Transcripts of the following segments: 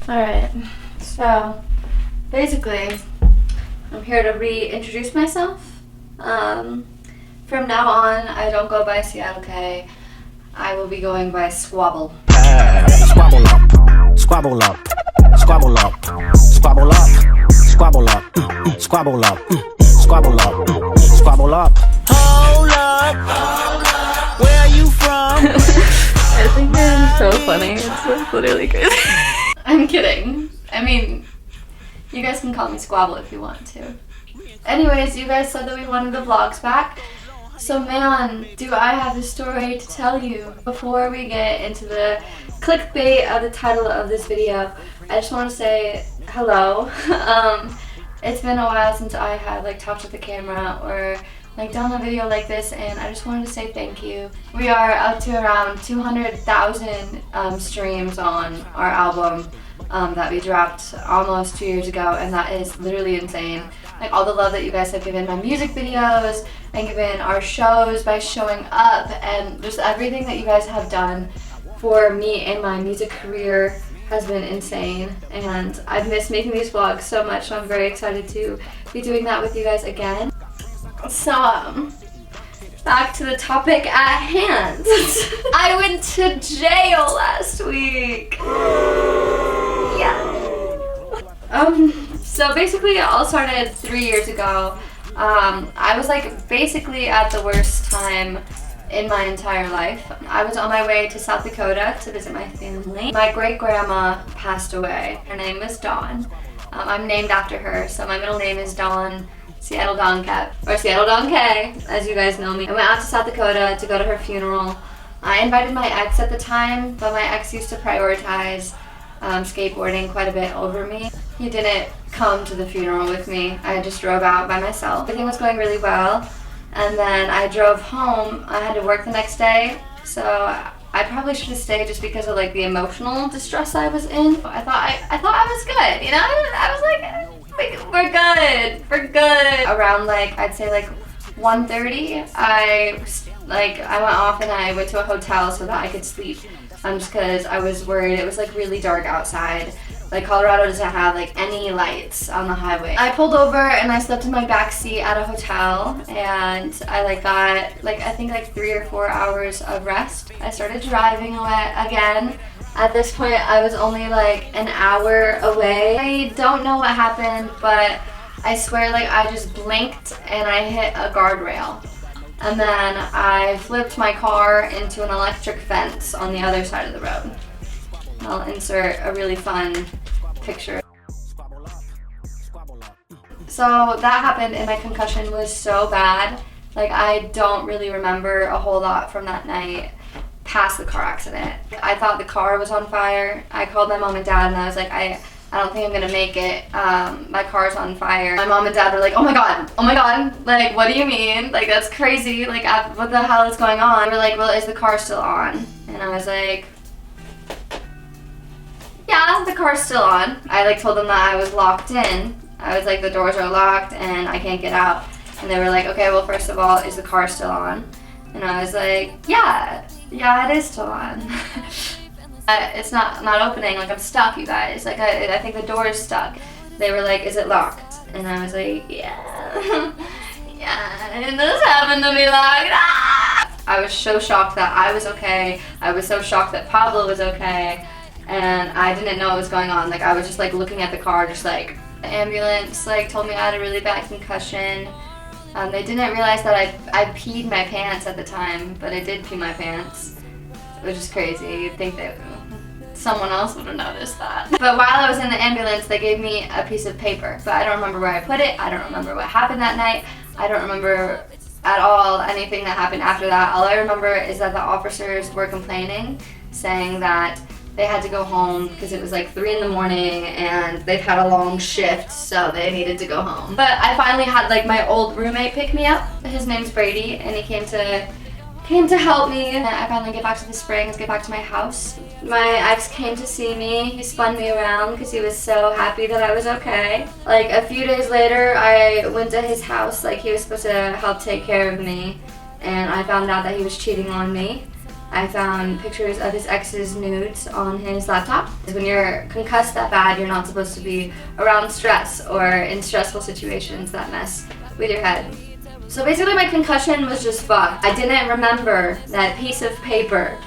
Alright, so basically, I'm here to reintroduce myself. From now on, I don't go by Seattle K. I will be going by Squabble. Squabble up, squabble up, squabble up, squabble up, squabble up, squabble up, squabble up, squabble up. Hold up, where are you from? I think they're so funny. It's literally crazy. I'm kidding. I mean, you guys can call me Squabble if you want to. Anyways, you guys said that we wanted the vlogs back. So man, do I have a story to tell you. Before we get into the clickbait of the title of this video, I just want to say hello. It's been a while since I have talked with the camera or done a video like this, and I just wanted to say thank you. We are up to around 200,000 streams on our album that we dropped almost 2 years ago, and that is literally insane. All the love that you guys have given my music videos and given our shows by showing up, and just everything that you guys have done for me and my music career has been insane, and I've missed making these vlogs so much, so I'm very excited to be doing that with you guys again. So, back to the topic at hand. I went to jail last week. Yeah. So basically it all started 3 years ago. I was basically at the worst time in my entire life. I was on my way to South Dakota to visit my family. My great-grandma passed away. Her name was Dawn. I'm named after her, so my middle name is Dawn, Seattle Dawn Cat, or Seattle Dawn K, as you guys know me. I went out to South Dakota to go to her funeral. I invited my ex at the time, but my ex used to prioritize skateboarding quite a bit over me. He didn't come to the funeral with me. I just drove out by myself. Everything was going really well, and then I drove home. I had to work the next day, so I probably should have stayed just because of the emotional distress I was in. I thought I was good, you know? I was we're good. Around I'd say 1:30, I went off and I went to a hotel so that I could sleep. Just because I was worried. It was really dark outside. Colorado doesn't have any lights on the highway. I pulled over and I slept in my back seat at a hotel, and I got I think 3 or 4 hours of rest. I started driving away again. At this point I was only an hour away. I don't know what happened, but I swear I just blinked and I hit a guardrail. And then I flipped my car into an electric fence on the other side of the road. I'll insert a really fun picture. So that happened, and my concussion was so bad. I don't really remember a whole lot from that night past the car accident. I thought the car was on fire. I called my mom and dad and I was I don't think I'm gonna make it. My car's on fire. My mom and dad were oh my god, what do you mean? That's crazy, what the hell is going on? They were well, is the car still on? And I was yeah, the car's still on. I told them that I was locked in. I was the doors are locked and I can't get out. And they were okay, well, first of all, is the car still on? And I was yeah, it is still on. It's not opening, I'm stuck, you guys. I think the door is stuck. They were is it locked? And I was yeah. Yeah, and this happened to me ah! I was so shocked that I was okay. I was so shocked that Pablo was okay. And I didn't know what was going on. I was just looking at the car, just the ambulance told me I had a really bad concussion. They didn't realize that I peed my pants at the time, but I did pee my pants, which is crazy. You'd think that someone else would have noticed that. But while I was in the ambulance, they gave me a piece of paper, but I don't remember where I put it. I don't remember what happened that night. I don't remember at all anything that happened after that. All I remember is that the officers were complaining, saying that they had to go home because it was 3 in the morning and they've had a long shift, so they needed to go home. But I finally had my old roommate pick me up. His name's Brady, and he came to help me. And I finally get back to the Springs, get back to my house. My ex came to see me. He spun me around because he was so happy that I was okay. A few days later, I went to his house. He was supposed to help take care of me, and I found out that he was cheating on me. I found pictures of his ex's nudes on his laptop. When you're concussed that bad, you're not supposed to be around stress or in stressful situations that mess with your head. So basically my concussion was just fucked. I didn't remember that piece of paper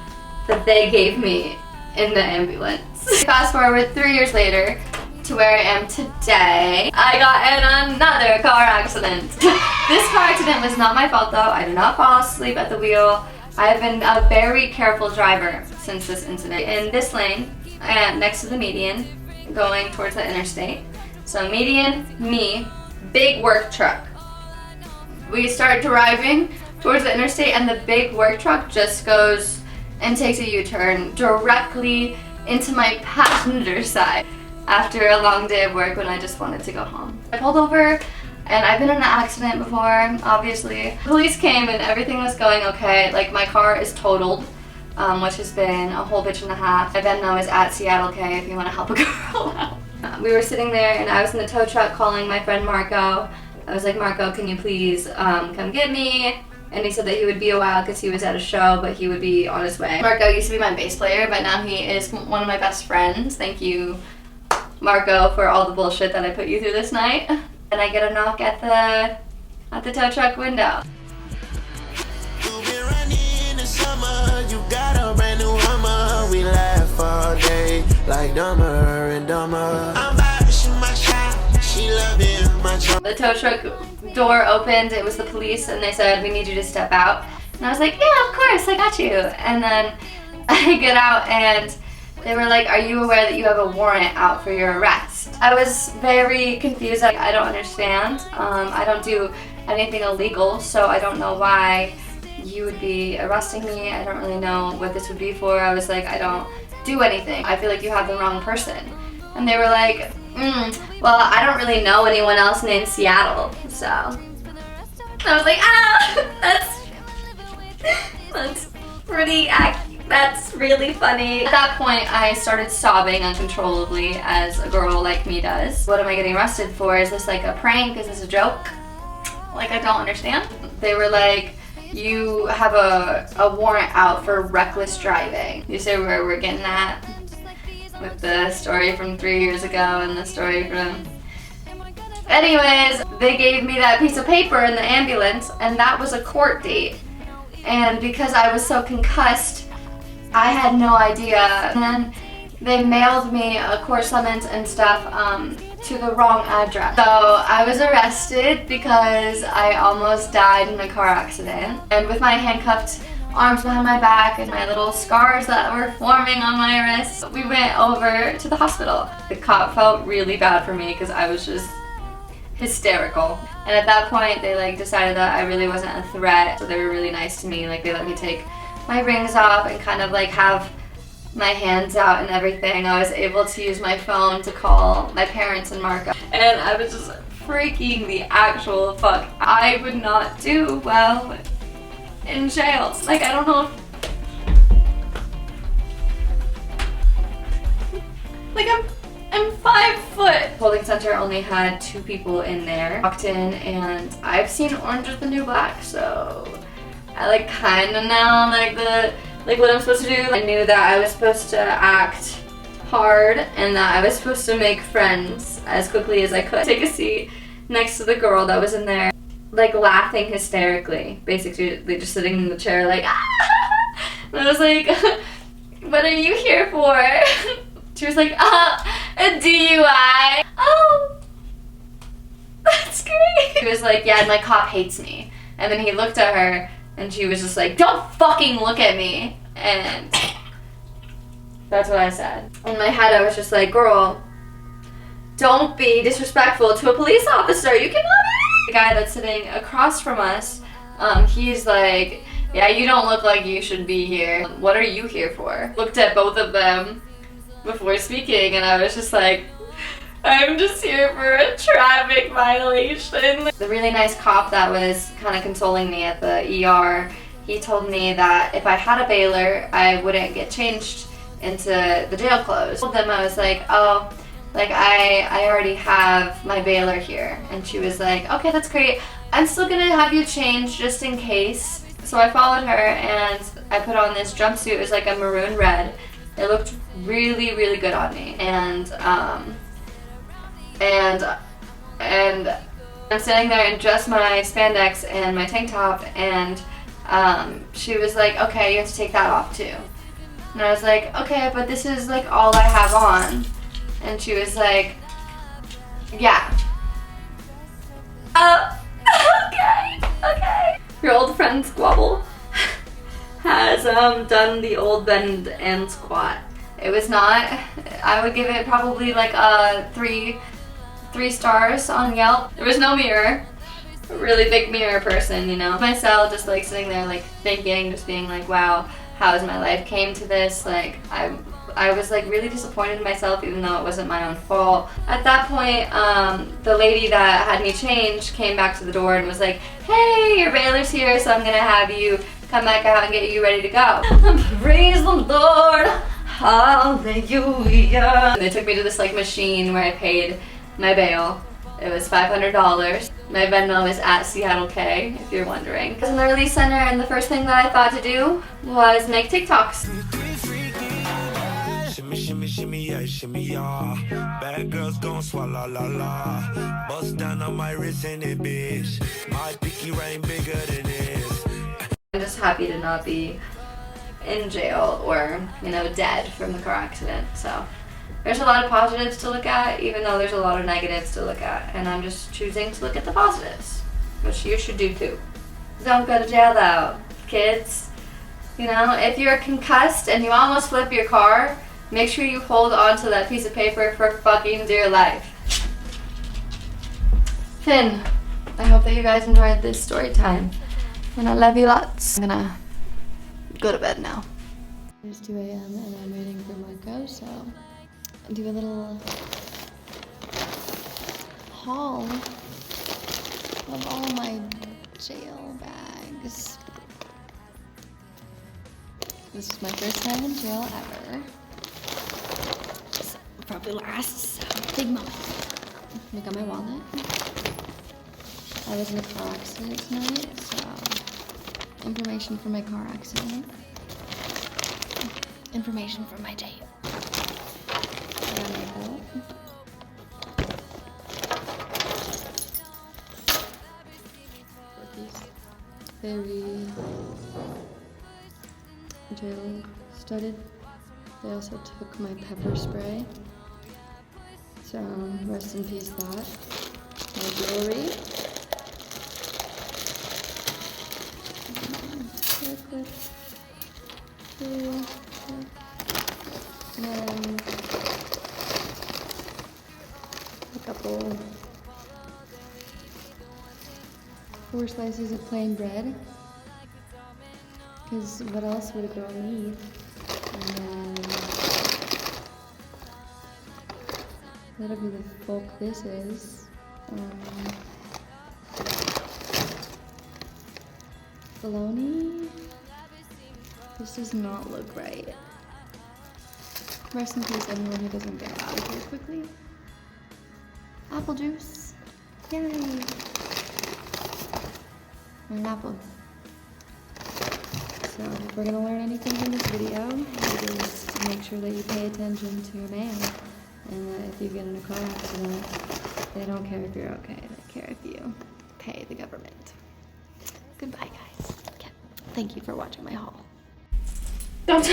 that they gave me in the ambulance. Fast forward 3 years later to where I am today. I got in another car accident. This car accident was not my fault though. I did not fall asleep at the wheel. I have been a very careful driver since this incident. In this lane, next to the median, going towards the interstate. So median, me, big work truck. We start driving towards the interstate and the big work truck just goes and takes a U-turn directly into my passenger side after a long day of work when I just wanted to go home. I pulled over and I've been in an accident before, obviously. Police came and everything was going okay. Like my car is totaled, which has been a whole bitch and a half. My Venmo is at Seattle K if you want to help a girl out. We were sitting there and I was in the tow truck calling my friend Marco. I was like, Marco, can you please come get me? And he said that he would be a while because he was at a show, but he would be on his way. Marco used to be my bass player, but now he is one of my best friends. Thank you, Marco, for all the bullshit that I put you through this night. And I get a knock at the tow truck window. You've been running in the summer, you got a brand new Hummer. We laugh all day like Dumber and Dumber. I'm about to shoot my shot, she loving my drum. The tow truck door opened, it was the police, and they said, we need you to step out. And I was like, yeah, of course, I got you. And then I get out and they were like, are you aware that you have a warrant out for your arrest? I was very confused. I don't understand. I don't do anything illegal, so I don't know why you would be arresting me. I don't really know what this would be for. I was like, I don't do anything. I feel like you have the wrong person. And they were like, well, I don't really know anyone else named Seattle, so. I was like, that's pretty accurate. That's really funny. At that point, I started sobbing uncontrollably, as a girl like me does. What am I getting arrested for? Is this like a prank? Is this a joke? Like, I don't understand. They were like, you have a warrant out for reckless driving. You say where we're getting at with the story from 3 years ago and the story from... Anyways, they gave me that piece of paper in the ambulance, and that was a court date. And because I was so concussed, I had no idea. And then they mailed me a court summons and stuff to the wrong address. So I was arrested because I almost died in a car accident. And with my handcuffed arms behind my back and my little scars that were forming on my wrists, we went over to the hospital. The cop felt really bad for me because I was just hysterical. And at that point, they like decided that I really wasn't a threat. So they were really nice to me. Like they let me take my rings off and kind of like have my hands out and everything. I was able to use my phone to call my parents and Marco. And I was just freaking the actual fuck. I would not do well in jail. Like, I don't know if... Like, I'm 5 foot. Holding center only had 2 people in there. Walked in and I've seen Orange is the New Black, so I like kind of know like what I'm supposed to do. I knew that I was supposed to act hard and that I was supposed to make friends as quickly as I could. Take a seat next to the girl that was in there, like laughing hysterically, basically just sitting in the chair like, ah! And I was like, what are you here for? She was like, a DUI. Oh, that's great. He was like, yeah, my cop hates me. And then he looked at her and she was just like, don't fucking look at me. And that's what I said. In my head, I was just like, girl, don't be disrespectful to a police officer. You cannot be. The guy that's sitting across from us, he's like, yeah, you don't look like you should be here. What are you here for? Looked at both of them before speaking, and I was just like, I'm just here for a traffic violation. The really nice cop that was kind of consoling me at the ER, he told me that if I had a bailer, I wouldn't get changed into the jail clothes. I told them, I was like, oh, like I already have my bailer here. And she was like, okay, that's great. I'm still gonna have you changed just in case. So I followed her and I put on this jumpsuit. It was like a maroon red. It looked really, really good on me. And I'm sitting there in just my spandex and my tank top, and she was like, okay, you have to take that off too. And I was like, okay, but this is like all I have on. And she was like, yeah. Okay. Your old friend Squabble has done the old bend and squat. It was not, I would give it probably like a 3 stars on Yelp. There was no mirror, a really big mirror person, you know. Myself just like sitting there like thinking, just being like, wow, how has my life came to this? Like I was like really disappointed in myself, even though it wasn't my own fault. At that point, the lady that had me change came back to the door and was like, hey, your bailer's here, so I'm gonna have you come back out and get you ready to go. Praise the Lord, hallelujah. They took me to this like machine where I paid my bail. It was $500. My Venmo is at Seattle K, if you're wondering. I was in the release center, and the first thing that I thought to do was make TikToks. Shimmy, shimmy, shimmy, yeah, shimmy, yeah. Bad girls gon' swallow, la, la. Bust down on my wrist in it, bitch. My pinky ring bigger than this. I'm just happy to not be in jail or, you know, dead from the car accident. So there's a lot of positives to look at, even though there's a lot of negatives to look at. And I'm just choosing to look at the positives, which you should do too. Don't go to jail though, kids. You know, if you're concussed and you almost flip your car, make sure you hold on to that piece of paper for fucking dear life. Finn, I hope that you guys enjoyed this story time. And I love you lots. I'm gonna go to bed now. It's 2 a.m. and I'm waiting for Marco, so I'll do a little haul of all my jail bags. This is my first time in jail ever. So, probably last, so big moment. I got my wallet. I was in a car accident tonight, so information from my car accident. Information from my tape. I got my belt. Very jail studded. They also took my pepper spray. So rest in peace that. My jewelry. And then a couple 4 slices of plain bread. Because what else would a girl need? And then whatever the fuck this is. Bologna? This does not look right. Rest in peace anyone who doesn't get out of here quickly. Apple juice. Yay! And an apple. So if we're gonna learn anything from this video, it is to make sure that you pay attention to your mail. And that if you get in a car accident, they don't care if you're okay. They care if you pay the government. Goodbye, guys. Yeah. Thank you for watching my haul. Don't